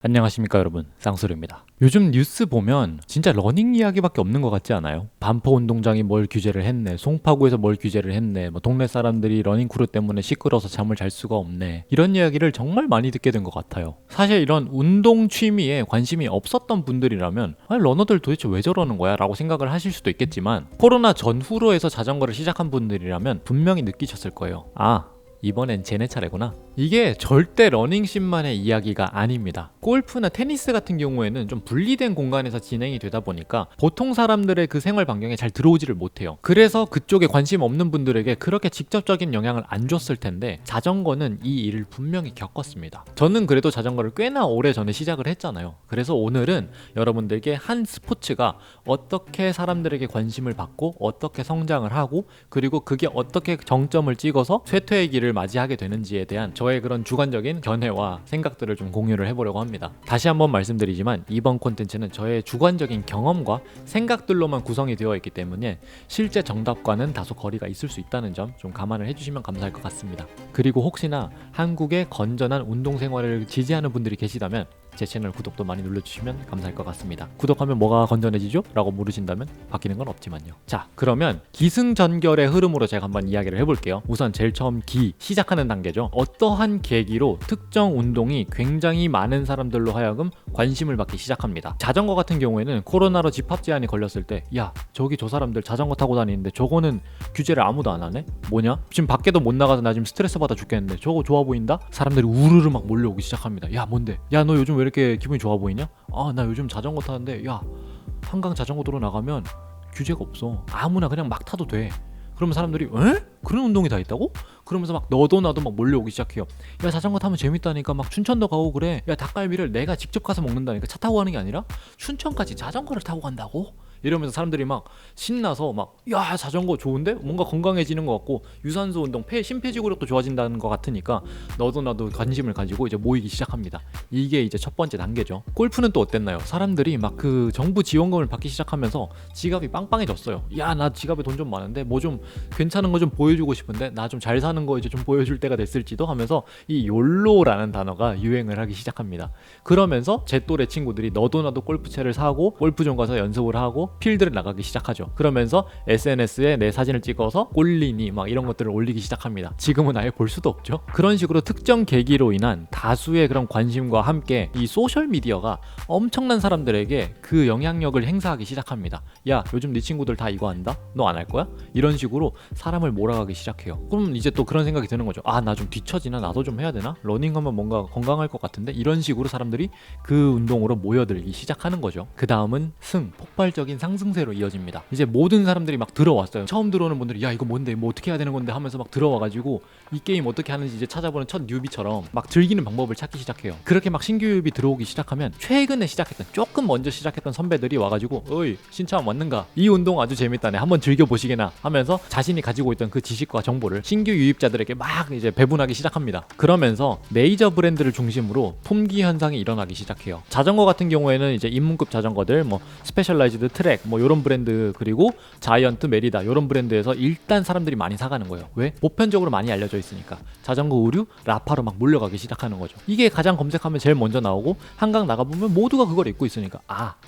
안녕하십니까 여러분, 쌍수르입니다. 요즘 뉴스 보면 진짜 러닝 이야기밖에 없는 것 같지 않아요? 반포 운동장이 뭘 규제를 했네, 송파구에서 뭘 규제를 했네, 뭐 동네 사람들이 러닝 크루 때문에 시끄러워서 잠을 잘 수가 없네, 이런 이야기를 정말 많이 듣게 된 것 같아요. 사실 이런 운동 취미에 관심이 없었던 분들이라면 러너들 도대체 왜 저러는 거야? 라고 생각을 하실 수도 있겠지만, 코로나 전후로 해서 자전거를 시작한 분들이라면 분명히 느끼셨을 거예요. 이번엔 쟤네 차례구나. 이게 절대 러닝씬만의 이야기가 아닙니다. 골프나 테니스 같은 경우에는 좀 분리된 공간에서 진행이 되다 보니까 보통 사람들의 그 생활 반경에 잘 들어오지를 못해요. 그래서 그쪽에 관심 없는 분들에게 그렇게 직접적인 영향을 안 줬을 텐데, 자전거는 이 일을 분명히 겪었습니다. 저는 그래도 자전거를 꽤나 오래 전에 시작을 했잖아요. 그래서 오늘은 여러분들께 한 스포츠가 어떻게 사람들에게 관심을 받고 어떻게 성장을 하고, 그리고 그게 어떻게 정점을 찍어서 쇠퇴의 길을 맞이하게 되는지에 대한 저의 그런 주관적인 견해와 생각들을 좀 공유를 해보려고 합니다. 다시 한번 말씀드리지만 이번 콘텐츠는 저의 주관적인 경험과 생각들로만 구성이 되어 있기 때문에 실제 정답과는 다소 거리가 있을 수 있다는 점 좀 감안을 해주시면 감사할 것 같습니다. 그리고 혹시나 한국의 건전한 운동 생활을 지지하는 분들이 계시다면 제 채널 구독도 많이 눌러주시면 감사할 것 같습니다. 구독하면 뭐가 건전해지죠? 라고 물으신다면 바뀌는 건 없지만요. 자, 그러면 기승전결의 흐름으로 제가 한번 이야기를 해볼게요. 우선 제일 처음 시작하는 단계죠. 어떠한 계기로 특정 운동이 굉장히 많은 사람들로 하여금 관심을 받기 시작합니다. 자전거 같은 경우에는 코로나로 집합 제한이 걸렸을 때, 야, 저기 저 사람들 자전거 타고 다니는데 저거는 규제를 아무도 안 하네? 뭐냐? 지금 밖에도 못 나가서 나 지금 스트레스 받아 죽겠는데 저거 좋아 보인다? 사람들이 우르르 막 몰려오기 시작합니다. 야, 뭔데? 야, 너 요즘 왜 이렇게 기분이 좋아 보이냐? 나 요즘 자전거 타는데, 야, 한강 자전거 도로 나가면 규제가 없어. 아무나 그냥 막 타도 돼. 그러면 사람들이 에? 그런 운동이 다 있다고? 그러면서 막 너도 나도 막 몰려오기 시작해요. 야, 자전거 타면 재밌다니까, 막 춘천도 가고 그래. 야, 닭갈비를 내가 직접 가서 먹는다니까, 차 타고 가는 게 아니라 춘천까지 자전거를 타고 간다고? 이러면서 사람들이 막 신나서 막, 야, 자전거 좋은데? 뭔가 건강해지는 것 같고 유산소 운동, 심폐지구력도 좋아진다는 것 같으니까 너도 나도 관심을 가지고 이제 모이기 시작합니다. 이게 이제 첫 번째 단계죠. 골프는 또 어땠나요? 사람들이 막 그 정부 지원금을 받기 시작하면서 지갑이 빵빵해졌어요. 야, 나 지갑에 돈 좀 많은데 뭐 좀 괜찮은 거 좀 보여주고 싶은데, 나 좀 잘 사는 거 이제 좀 보여줄 때가 됐을지도 하면서 이 욜로라는 단어가 유행을 하기 시작합니다. 그러면서 제 또래 친구들이 너도 나도 골프채를 사고 골프장 가서 연습을 하고 필드를 나가기 시작하죠. 그러면서 SNS에 내 사진을 찍어서 올리니 막 이런 것들을 올리기 시작합니다. 지금은 아예 볼 수도 없죠. 그런 식으로 특정 계기로 인한 다수의 그런 관심과 함께 이 소셜미디어가 엄청난 사람들에게 그 영향력을 행사하기 시작합니다. 야, 요즘 네 친구들 다 이거 한다? 너 안 할 거야? 이런 식으로 사람을 몰아가기 시작해요. 그럼 이제 또 그런 생각이 드는 거죠. 나 좀 뒤처지나? 나도 좀 해야 되나? 러닝하면 뭔가 건강할 것 같은데? 이런 식으로 사람들이 그 운동으로 모여들기 시작하는 거죠. 그 다음은 폭발적인 상승세로 이어집니다. 이제 모든 사람들이 막 들어왔어요. 처음 들어오는 분들이 야, 이거 뭔데? 뭐 어떻게 해야 되는 건데? 하면서 막 들어와가지고 이 게임 어떻게 하는지 이제 찾아보는 첫 뉴비처럼 막 즐기는 방법을 찾기 시작해요. 그렇게 막 신규 유입이 들어오기 시작하면 최근에 시작했던, 조금 먼저 시작했던 선배들이 와가지고 어이, 신참 왔는가? 이 운동 아주 재밌다네. 한번 즐겨보시게나 하면서 자신이 가지고 있던 그 지식과 정보를 신규 유입자들에게 막 이제 배분하기 시작합니다. 그러면서 메이저 브랜드를 중심으로 품귀 현상이 일어나기 시작해요. 자전거 같은 경우에는 이제 입문급 자전거들, 뭐 스페셜라이즈드 트랙, 뭐 요런 브랜드, 그리고 자이언트, 메리다 요런 브랜드에서 일단 사람들이 많이 사가는 거예요. 왜? 보편적으로 많이 알려져 있으니까. 자전거 의류, 라파로 막 몰려가기 시작하는 거죠. 이게 가장 검색하면 제일 먼저 나오고, 한강 나가보면 모두가 그걸 입고 있으니까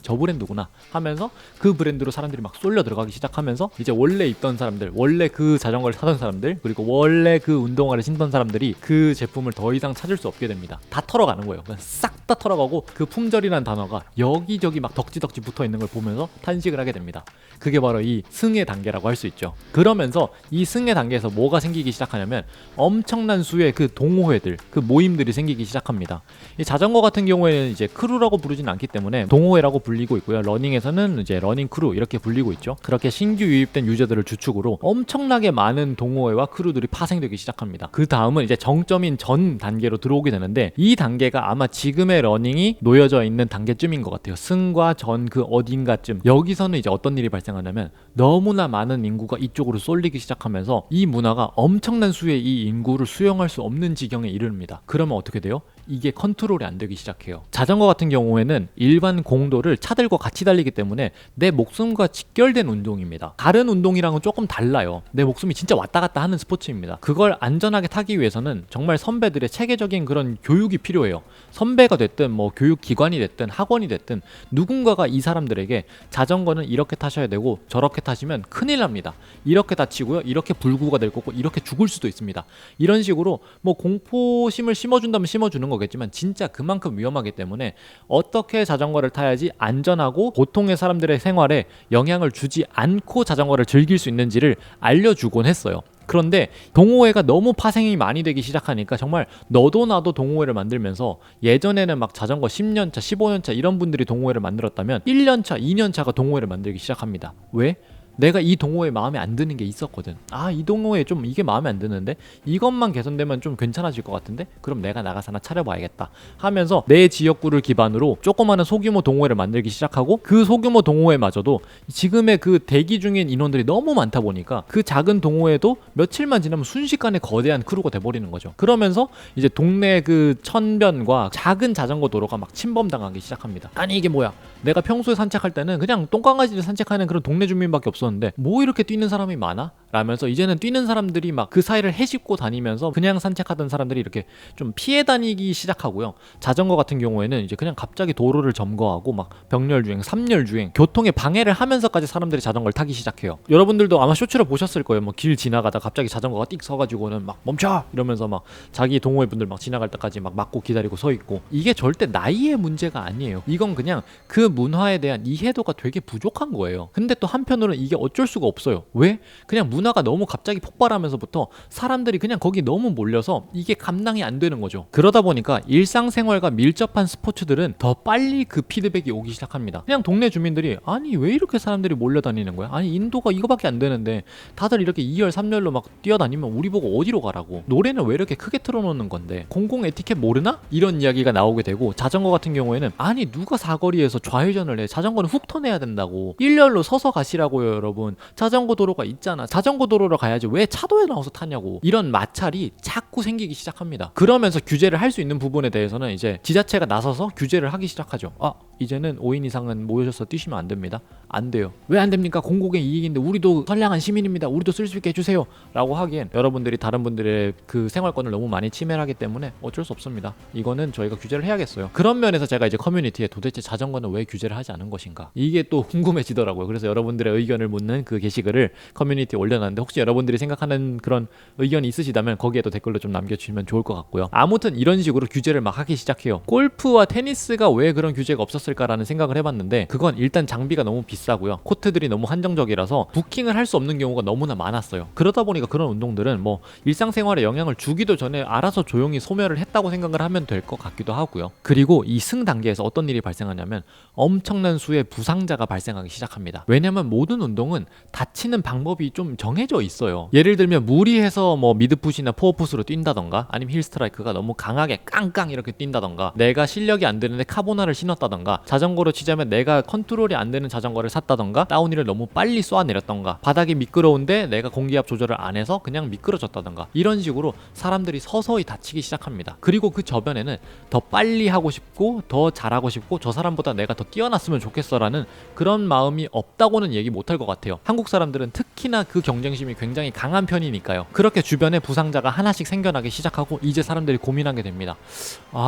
저 브랜드구나 하면서 그 브랜드로 사람들이 막 쏠려 들어가기 시작하면서 이제 원래 입던 사람들, 원래 그 자전거를 타던 사람들, 그리고 원래 그 운동화를 신던 사람들이 그 제품을 더 이상 찾을 수 없게 됩니다. 다 털어가는 거예요. 그냥 싹 다 털어가고 그 품절이라는 단어가 여기저기 막 덕지덕지 붙어 있는 걸 보면서 탄식을 하게 됩니다. 그게 바로 이 승의 단계라고 할 수 있죠. 그러면서 이 승의 단계에서 뭐가 생기기 시작하냐면 엄청난 수의 그 동호회들, 그 모임들이 생기기 시작합니다. 이 자전거 같은 경우에는 이제 크루라고 부르진 않기 때문에 동호회라고 불리고 있고요. 러닝에서는 이제 러닝 크루 이렇게 불리고 있죠. 그렇게 신규 유입된 유저들을 주축으로 엄청나게 많은 동호회와 크루들이 파생되기 시작합니다. 그 다음은 이제 정점인 전 단계로 들어오게 되는데, 이 단계가 아마 지금의 러닝이 놓여져 있는 단계쯤인 것 같아요. 승과 전 그 어딘가쯤. 여기서는 이제 어떤 일이 발생하냐면 너무나 많은 인구가 이쪽으로 쏠리기 시작하면서 이 문화가 엄청난 수의 이 인구를 수용할 수 없는 지경에 이릅니다. 그러면 어떻게 돼요? 이게 컨트롤이 안 되기 시작해요. 자전거 같은 경우에는 일반 공도를 차들과 같이 달리기 때문에 내 목숨과 직결된 운동입니다. 다른 운동이랑은 조금 달라요. 내 목숨이 진짜 왔다 갔다 하는 스포츠입니다. 그걸 안전하게 타기 위해서는 정말 선배들의 체계적인 그런 교육이 필요해요. 선배가 됐든 뭐 교육기관이 됐든 학원이 됐든 누군가가 이 사람들에게 자전거는 이렇게 타셔야 되고 저렇게 타시면 큰일 납니다. 이렇게 다치고요. 이렇게 불구가 될 거고 이렇게 죽을 수도 있습니다. 이런 식으로 뭐 공포심을 심어준다면 심어주는 거겠지만 진짜 그만큼 위험하기 때문에 어떻게 자전거를 타야지 안전하고 보통의 사람들의 생활에 영향을 주지 않고 자전거를 즐길 수 있는지를 알려주곤 했어요. 그런데 동호회가 너무 파생이 많이 되기 시작하니까 정말 너도 나도 동호회를 만들면서 예전에는 막 자전거 10년차, 15년차 이런 분들이 동호회를 만들었다면 1년차, 2년차가 동호회를 만들기 시작합니다. 왜? 내가 이 동호회 마음에 안 드는 게 있었거든. 이 동호회 좀 이게 마음에 안 드는데 이것만 개선되면 좀 괜찮아질 것 같은데 그럼 내가 나가서 하나 차려봐야겠다 하면서 내 지역구를 기반으로 조그마한 소규모 동호회를 만들기 시작하고 그 소규모 동호회마저도 지금의 그 대기 중인 인원들이 너무 많다 보니까 그 작은 동호회도 며칠만 지나면 순식간에 거대한 크루가 돼버리는 거죠. 그러면서 이제 동네 그 천변과 작은 자전거 도로가 막 침범당하기 시작합니다. 아니 이게 뭐야, 내가 평소에 산책할 때는 그냥 똥강아지를 산책하는 그런 동네 주민밖에 없었는데 뭐 이렇게 뛰는 사람이 많아? 라면서 이제는 뛰는 사람들이 막 그 사이를 헤집고 다니면서 그냥 산책하던 사람들이 이렇게 좀 피해 다니기 시작하고요. 자전거 같은 경우에는 이제 그냥 갑자기 도로를 점거하고 막 병렬주행, 삼렬주행, 교통에 방해를 하면서까지 사람들이 자전거를 타기 시작해요. 여러분들도 아마 쇼츠로 보셨을 거예요. 뭐 길 지나가다 갑자기 자전거가 띡 서가지고는 막 멈춰! 이러면서 막 자기 동호회 분들 막 지나갈 때까지 막 막고 기다리고 서 있고, 이게 절대 나이의 문제가 아니에요. 이건 그냥 그 문화에 대한 이해도가 되게 부족한 거예요. 근데 또 한편으로는 이게 어쩔 수가 없어요. 왜? 그냥 문화가 너무 갑자기 폭발하면서부터 사람들이 그냥 거기 너무 몰려서 이게 감당이 안 되는 거죠. 그러다 보니까 일상생활과 밀접한 스포츠들은 더 빨리 그 피드백이 오기 시작합니다. 그냥 동네 주민들이 아니 왜 이렇게 사람들이 몰려다니는 거야? 아니 인도가 이거밖에 안 되는데 다들 이렇게 2열 3열로 막 뛰어다니면 우리 보고 어디로 가라고, 노래는 왜 이렇게 크게 틀어놓는 건데 공공 에티켓 모르나? 이런 이야기가 나오게 되고, 자전거 같은 경우에는 아니 누가 사거리에서 좌회전을 해, 자전거는 훅 턴해야 된다고, 1열로 서서 가시라고요 여러분, 자전거 도로가 있잖아, 자전거 도로로 가야지 왜 차도에 나와서 타냐고, 이런 마찰이 자꾸 생기기 시작합니다. 그러면서 규제를 할 수 있는 부분에 대해서는 이제 지자체가 나서서 규제를 하기 시작하죠. 이제는 5인 이상은 모여서 뛰시면 안 됩니다. 안 돼요. 왜 안 됩니까? 공공의 이익인데 우리도 선량한 시민입니다. 우리도 쓸 수 있게 해주세요 라고 하기엔 여러분들이 다른 분들의 그 생활권을 너무 많이 침해를 하기 때문에 어쩔 수 없습니다. 이거는 저희가 규제를 해야겠어요. 그런 면에서 제가 이제 커뮤니티에 도대체 자전거는 왜 규제를 하지 않은 것인가, 이게 또 궁금해지더라고요. 그래서 여러분들의 의견을 묻는 그 게시글을 커뮤니티에 올려놨는데 혹시 여러분들이 생각하는 그런 의견이 있으시다면 거기에도 댓글로 좀 남겨주시면 좋을 것 같고요. 아무튼 이런 식으로 규제를 막 하기 시작해요. 골프와 테니스가 왜 그런 규제가 없었을까라는 생각을 해봤는데, 그건 일단 장비가 너무 비싸고요. 코트들이 너무 한정적이라서 부킹을 할 수 없는 경우가 너무나 많았어요. 그러다 보니까 그런 운동들은 뭐 일상생활에 영향을 주기도 전에 알아서 조용히 소멸을 했다고 생각을 하면 될 것 같기도 하고요. 그리고 이 승 단계에서 어떤 일이 발생하냐면 엄청난 수의 부상자가 발생하기 시작합니다. 왜냐면 모든 운동은 다치는 방법이 좀 정해져 있어요. 예를 들면 무리해서 뭐 미드풋이나 포어풋으로 뛴다던가, 아니면 힐 스트라이크가 너무 강하게 깡깡 이렇게 뛴다던가, 내가 실력이 안 되는데 카보나를 신었다던가, 자전거로 치자면 내가 컨트롤이 안 되는 자전거를 샀다던가, 다운힐을 너무 빨리 쏘아내렸던가, 바닥이 미끄러운데 내가 공기압 조절을 안 해서 그냥 미끄러졌다던가, 이런 식으로 사람들이 서서히 다치기 시작합니다. 그리고 그 저변에는 더 빨리 하고 싶고 더 잘하고 싶고 저 사람보다 내가 더 뛰어났으면 좋겠어라는 그런 마음이 없다고는 얘기 못할 것 같아요. 한국 사람들은 특히나 그 경쟁심이 굉장히 강한 편이니까요. 그렇게 주변에 부상자가 하나씩 생겨나기 시작하고 이제 사람들이 고민하게 됩니다.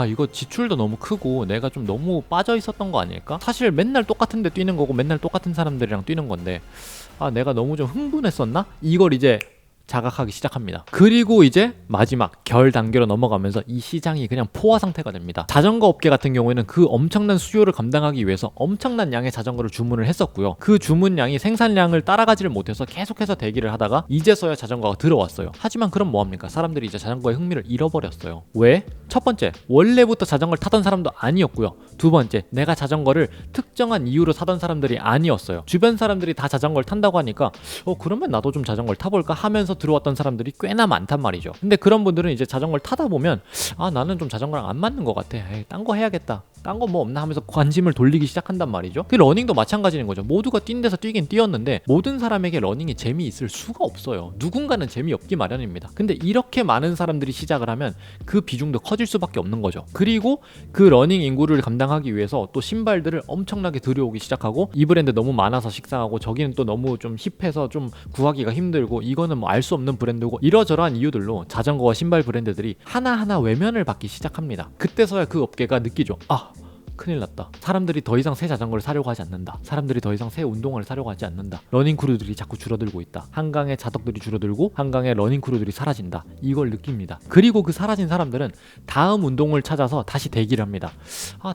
이거 지출도 너무 크고 내가 좀 너무 빠져 있었던 거 아닐까? 사실 맨날 똑같은 데 뛰는 거고 맨날 똑같은 사람들이랑 뛰는 건데 내가 너무 좀 흥분했었나? 이걸 이제 자각하기 시작합니다. 그리고 이제 마지막 결 단계로 넘어가면서 이 시장이 그냥 포화 상태가 됩니다. 자전거 업계 같은 경우에는 그 엄청난 수요를 감당하기 위해서 엄청난 양의 자전거를 주문을 했었고요. 그 주문량이 생산량을 따라가지를 못해서 계속해서 대기를 하다가 이제서야 자전거가 들어왔어요. 하지만 그럼 뭐합니까? 사람들이 이제 자전거의 흥미를 잃어버렸어요. 왜? 첫 번째, 원래부터 자전거를 타던 사람도 아니었고요. 두 번째, 내가 자전거를 특정한 이유로 타던 사람들이 아니었어요. 주변 사람들이 다 자전거를 탄다고 하니까 그러면 나도 좀 자전거를 타볼까 하면서 하면서 들어왔던 사람들이 꽤나 많단 말이죠. 근데 그런 분들은 이제 자전거를 타다 보면 나는 좀 자전거랑 안 맞는 것 같아. 딴 거 해야겠다. 딴 거 뭐 없나 하면서 관심을 돌리기 시작한단 말이죠. 그 러닝도 마찬가지인 거죠. 모두가 뛴 데서 뛰긴 뛰었는데 모든 사람에게 러닝이 재미있을 수가 없어요. 누군가는 재미없기 마련입니다. 근데 이렇게 많은 사람들이 시작을 하면 그 비중도 커질 수밖에 없는 거죠. 그리고 그 러닝 인구를 감당하기 위해서 또 신발들을 엄청나게 들여오기 시작하고 이 브랜드 너무 많아서 식상하고 저기는 또 너무 좀 힙해서 좀 구하기가 힘들고 이거는 뭐 알 수 없는 브랜드고 이러저러한 이유들로 자전거와 신발 브랜드들이 하나하나 외면을 받기 시작합니다. 그때서야 그 업계가 느끼죠. 큰일 났다. 사람들이 더 이상 새 자전거를 사려고 하지 않는다. 사람들이 더 이상 새 운동화를 사려고 하지 않는다. 러닝 크루들이 자꾸 줄어들고 있다. 한강의 자덕들이 줄어들고 한강의 러닝 크루들이 사라진다. 이걸 느낍니다. 그리고 그 사라진 사람들은 다음 운동을 찾아서 다시 대기를 합니다.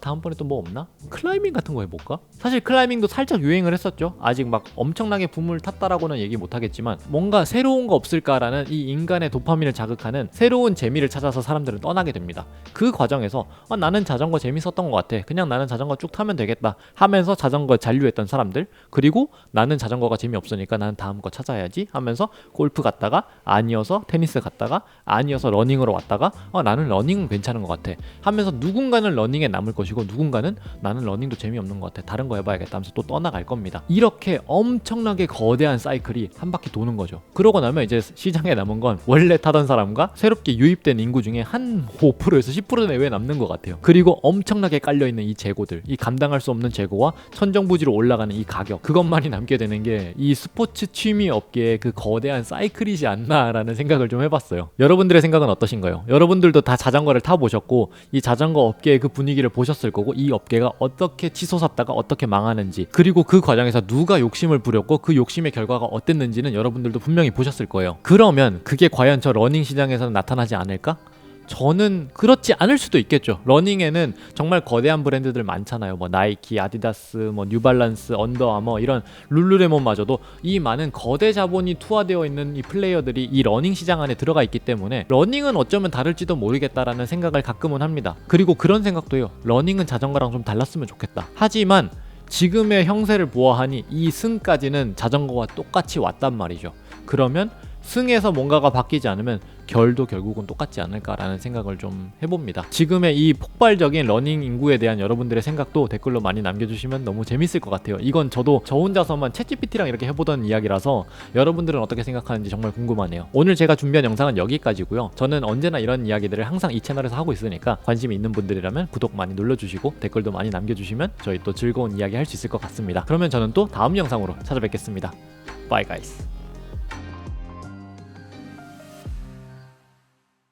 다음번에 또 뭐 없나? 클라이밍 같은 거 해볼까? 사실 클라이밍도 살짝 유행을 했었죠. 아직 막 엄청나게 붐을 탔다라고는 얘기 못하겠지만 뭔가 새로운 거 없을까라는 이 인간의 도파민을 자극하는 새로운 재미를 찾아서 사람들은 떠나게 됩니다. 그 과정에서 나는 자전거 재밌었던 것 같아. 그냥 나는 자전거 쭉 타면 되겠다 하면서 자전거에 잔류했던 사람들, 그리고 나는 자전거가 재미없으니까 나는 다음 거 찾아야지 하면서 골프 갔다가 아니어서 테니스 갔다가 아니어서 러닝으로 왔다가 나는 러닝은 괜찮은 것 같아 하면서 누군가는 러닝에 남을 것이고 누군가는 나는 러닝도 재미없는 것 같아 다른 거 해봐야겠다 하면서 또 떠나갈 겁니다. 이렇게 엄청나게 거대한 사이클이 한 바퀴 도는 거죠. 그러고 나면 이제 시장에 남은 건 원래 타던 사람과 새롭게 유입된 인구 중에 한 5%에서 10% 내외에 남는 것 같아요. 그리고 엄청나게 깔려있는 이 재고들, 이 감당할 수 없는 재고와 천정부지로 올라가는 이 가격, 그것만이 남게 되는 게 이 스포츠 취미 업계의 그 거대한 사이클이지 않나라는 생각을 좀 해봤어요. 여러분들의 생각은 어떠신가요? 여러분들도 다 자전거를 타보셨고 이 자전거 업계의 그 분위기를 보셨을 거고 이 업계가 어떻게 치솟았다가 어떻게 망하는지, 그리고 그 과정에서 누가 욕심을 부렸고 그 욕심의 결과가 어땠는지는 여러분들도 분명히 보셨을 거예요. 그러면 그게 과연 저 러닝 시장에서는 나타나지 않을까? 저는 그렇지 않을 수도 있겠죠. 러닝에는 정말 거대한 브랜드들 많잖아요. 뭐 나이키, 아디다스, 뭐 뉴발란스, 언더아머, 이런 룰루레몬마저도 이 많은 거대 자본이 투하되어 있는 이 플레이어들이 이 러닝 시장 안에 들어가 있기 때문에 러닝은 어쩌면 다를지도 모르겠다라는 생각을 가끔은 합니다. 그리고 그런 생각도 해요. 러닝은 자전거랑 좀 달랐으면 좋겠다. 하지만 지금의 형세를 보아하니 이 승까지는 자전거와 똑같이 왔단 말이죠. 그러면 승에서 뭔가가 바뀌지 않으면 결도 결국은 똑같지 않을까라는 생각을 좀 해봅니다. 지금의 이 폭발적인 러닝 인구에 대한 여러분들의 생각도 댓글로 많이 남겨주시면 너무 재밌을 것 같아요. 이건 저도 저 혼자서만 챗GPT랑 이렇게 해보던 이야기라서 여러분들은 어떻게 생각하는지 정말 궁금하네요. 오늘 제가 준비한 영상은 여기까지고요. 저는 언제나 이런 이야기들을 항상 이 채널에서 하고 있으니까 관심이 있는 분들이라면 구독 많이 눌러주시고 댓글도 많이 남겨주시면 저희 또 즐거운 이야기 할 수 있을 것 같습니다. 그러면 저는 또 다음 영상으로 찾아뵙겠습니다. Bye guys.